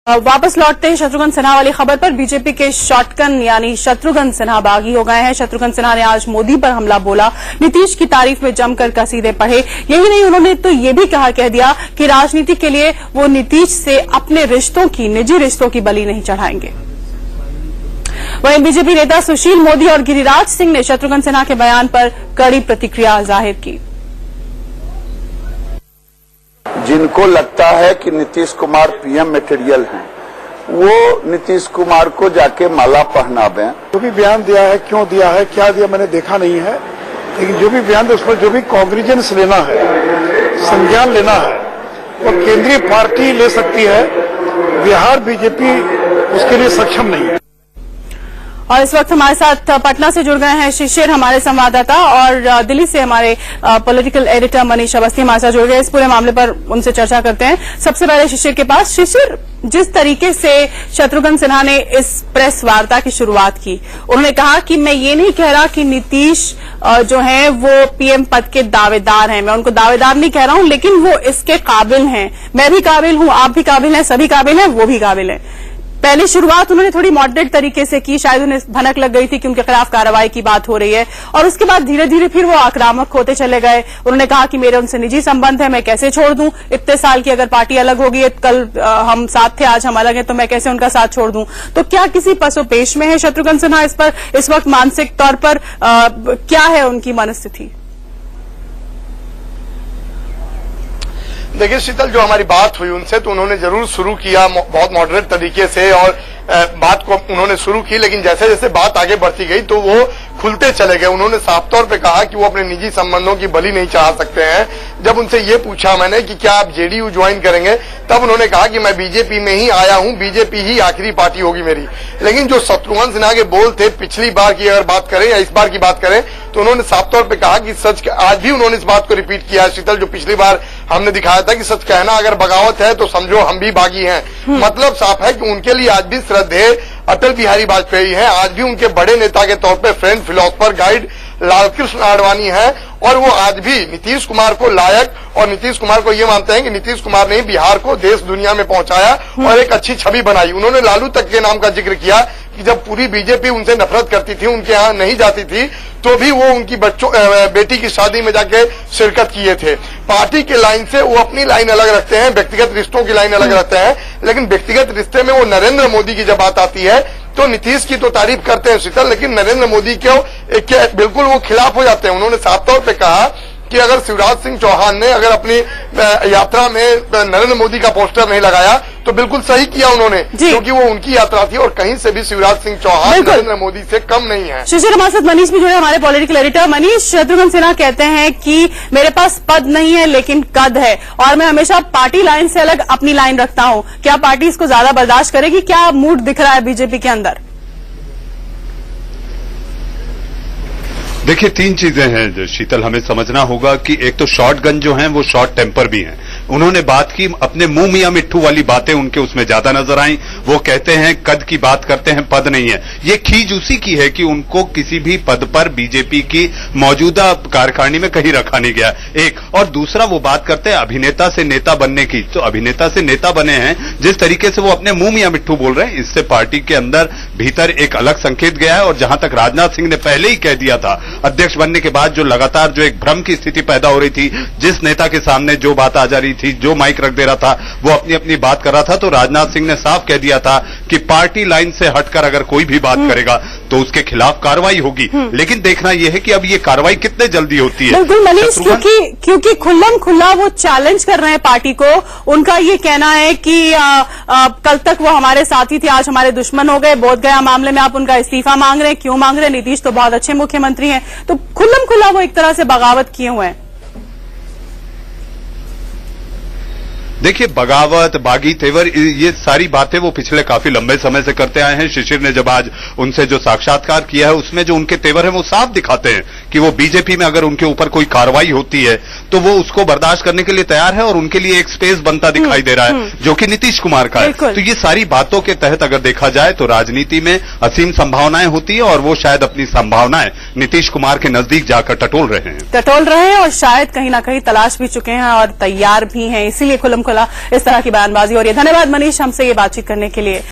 वापस लौटते हैं शत्रुघ्न सिन्हा वाली खबर पर। बीजेपी के शॉटगन यानी शत्रुघ्न सिन्हा बागी हो गए हैं। शत्रुघ्न सिन्हा ने आज मोदी पर हमला बोला, नीतीश की तारीफ में जमकर कसीदे पढ़े। यही नहीं, उन्होंने तो ये भी कह दिया कि राजनीति के लिए वो नीतीश से अपने रिश्तों की, निजी रिश्तों की बलि नहीं चढ़ाएंगे। वहीं बीजेपी नेता सुशील मोदी और गिरिराज सिंह ने शत्रुघ्न सिन्हा के बयान पर कड़ी प्रतिक्रिया जाहिर की। जिनको लगता है कि नीतीश कुमार पीएम मटेरियल हैं, वो नीतीश कुमार को जाके माला पहना दें। जो भी बयान दिया है, क्यों दिया है, क्या दिया, मैंने देखा नहीं है, लेकिन जो भी बयान दिया उस पर जो भी कॉन्ग्रिजेंस लेना है, संज्ञान लेना है, वो केंद्रीय पार्टी ले सकती है। बिहार बीजेपी उसके लिए सक्षम नहीं है। और इस वक्त हमारे साथ पटना से जुड़ गए हैं शिशिर, हमारे संवाददाता, और दिल्ली से हमारे पॉलिटिकल एडिटर मनीष अवस्थी हमारे साथ जुड़ गए। इस पूरे मामले पर उनसे चर्चा करते हैं। सबसे पहले शिशिर के पास। शिशिर, जिस तरीके से शत्रुघ्न सिन्हा ने इस प्रेस वार्ता की शुरुआत की, उन्होंने कहा कि मैं ये नहीं कह रहा कि नीतीश जो है वो पीएम पद के दावेदार हैं, मैं उनको दावेदार नहीं कह रहा हूं, लेकिन वो इसके काबिल हैं। मैं भी काबिल हूं, आप भी काबिल हैं, सभी काबिल हैं, वो भी काबिल हैं। पहली शुरुआत उन्होंने थोड़ी मॉडरेट तरीके से की, शायद उन्हें भनक लग गई थी कि उनके खिलाफ कार्रवाई की बात हो रही है, और उसके बाद धीरे धीरे फिर वो आक्रामक होते चले गए। उन्होंने कहा कि मेरे उनसे निजी संबंध है, मैं कैसे छोड़ दूं, इतने साल की अगर पार्टी अलग होगी, कल हम साथ थे, आज हम अलग हैं, तो मैं कैसे उनका साथ छोड़ दूं। तो क्या किसी पसोपेश में है शत्रुघ्न सिन्हा इस पर, इस वक्त मानसिक तौर पर क्या है उनकी मनस्थिति? देखिए शीतल, जो हमारी बात हुई उनसे, तो उन्होंने जरूर शुरू किया बहुत मॉडरेट तरीके से, और बात को उन्होंने शुरू की, लेकिन जैसे जैसे बात आगे बढ़ती गई तो वो खुलते चले गए। उन्होंने साफ तौर पे कहा कि वो अपने निजी संबंधों की बलि नहीं चढ़ा सकते हैं। जब उनसे ये पूछा मैंने कि क्या आप जेडीयू ज्वाइन करेंगे, तब उन्होंने कहा कि मैं बीजेपी में ही आया हूं, बीजेपी ही आखिरी पार्टी होगी मेरी। लेकिन जो शत्रुघ्न सिन्हा के बोल थे, पिछली बार की अगर बात करें या इस बार की बात करें, तो उन्होंने साफ तौर पर कहा कि सच, आज भी उन्होंने इस बात को रिपीट किया शीतल, जो पिछली बार हमने दिखाया था कि सच कहना अगर बगावत है तो समझो हम भी बागी हैं। मतलब साफ है कि उनके लिए आज भी श्रद्धेय अटल बिहारी वाजपेयी हैं, आज भी उनके बड़े नेता के तौर पे friend, philosopher, guide Lalkrishna Advani हैं, और वो आज भी नीतीश कुमार को लायक, और नीतीश कुमार को ये मानते हैं कि नीतीश कुमार ने बिहार को देश दुनिया में पहुंचाया और एक अच्छी छवि बनाई। उन्होंने लालू तक के नाम का जिक्र किया कि जब पूरी बीजेपी उनसे नफरत करती थी, उनके यहाँ नहीं जाती थी, तो भी वो उनकी बेटी की शादी में जाके शिरकत किए थे। पार्टी के लाइन से वो अपनी लाइन अलग रखते हैं, व्यक्तिगत रिश्तों की लाइन अलग रखते हैं, लेकिन व्यक्तिगत रिश्ते में वो नरेंद्र मोदी की जब बात आती है तो नीतीश की तो तारीफ करते हैं शीतल, लेकिन नरेंद्र मोदी के बिल्कुल वो खिलाफ हो जाते हैं। उन्होंने साफ तौर पे कहा कि अगर शिवराज सिंह चौहान ने अगर अपनी यात्रा में नरेंद्र मोदी का पोस्टर नहीं लगाया तो बिल्कुल सही किया उन्होंने, क्योंकि वो उनकी यात्रा थी, और कहीं से भी शिवराज सिंह चौहान नरेंद्र मोदी से कम नहीं है। शिशिर, हमारे साथ मनीष भी जुड़े, हमारे पॉलिटिकल एडिटर। मनीष, शत्रुघ्न सिन्हा कहते हैं कि मेरे पास पद नहीं है लेकिन कद है, और मैं हमेशा पार्टी लाइन से अलग अपनी लाइन रखता हूं। क्या पार्टी इसको ज्यादा बर्दाश्त करेगी? क्या मूड दिख रहा है बीजेपी के अंदर? देखिए, तीन चीजें हैं शीतल, हमें समझना होगा कि एक तो शॉटगन जो हैं वो शॉर्ट टेम्पर भी हैं। उन्होंने बात की, अपने मुंह मियां मिट्ठू वाली बातें उनके उसमें ज्यादा नजर आई। वो कहते हैं कद की बात करते हैं, पद नहीं है। ये खीज उसी की है कि उनको किसी भी पद पर बीजेपी की मौजूदा कार्यकारिणी में कहीं रखा नहीं गया, एक। और दूसरा, वो बात करते हैं अभिनेता से नेता बनने की, तो अभिनेता से नेता बने हैं। जिस तरीके से वो अपने मुंह मियां मिट्ठू बोल रहे हैं, इससे पार्टी के अंदर भीतर एक अलग संकेत गया है। और जहां तक राजनाथ सिंह ने पहले ही कह दिया था, अध्यक्ष बनने के बाद जो लगातार जो एक भ्रम की स्थिति पैदा हो रही थी, जिस नेता के सामने जो बात आ जा रही थी, जो माइक रख दे रहा था, वो अपनी अपनी बात कर रहा था, तो राजनाथ सिंह ने साफ कह दिया था कि पार्टी लाइन से हटकर अगर कोई भी बात करेगा तो उसके खिलाफ कार्रवाई होगी। लेकिन देखना यह है कि अब ये कार्रवाई कितने जल्दी होती है। बिल्कुल मनीष, क्योंकि खुल्लम खुल्ला वो चैलेंज कर रहे हैं पार्टी को। उनका ये कहना है कि कल तक वो हमारे साथी थे, आज हमारे दुश्मन हो गए। बोधगया मामले में आप उनका इस्तीफा मांग रहे हैं, क्यों मांग रहे हैं? नीतीश तो बहुत अच्छे मुख्यमंत्री हैं। तो खुल्लम खुल्ला वो एक तरह से बगावत किए हुए हैं। देखिए, बगावत, बागी तेवर, ये सारी बातें वो पिछले काफी लंबे समय से करते आए हैं। शिशिर ने जब आज उनसे जो साक्षात्कार किया है उसमें जो उनके तेवर है वो साफ दिखाते हैं कि वो बीजेपी में अगर उनके ऊपर कोई कार्रवाई होती है तो वो उसको बर्दाश्त करने के लिए तैयार है, और उनके लिए एक स्पेस बनता दिखाई दे रहा है जो कि नीतीश कुमार का है। तो ये सारी बातों के तहत अगर देखा जाए तो राजनीति में असीम संभावनाएं होती है, और वो शायद अपनी संभावनाएं नीतीश कुमार के नजदीक जाकर टटोल रहे हैं, और शायद कहीं ना कहीं तलाश भी चुके हैं और तैयार भी हैं, इसीलिए खुल्लम खुला इस तरह की बयानबाजी हो रही है। धन्यवाद मनीष हमसे ये बातचीत करने के लिए।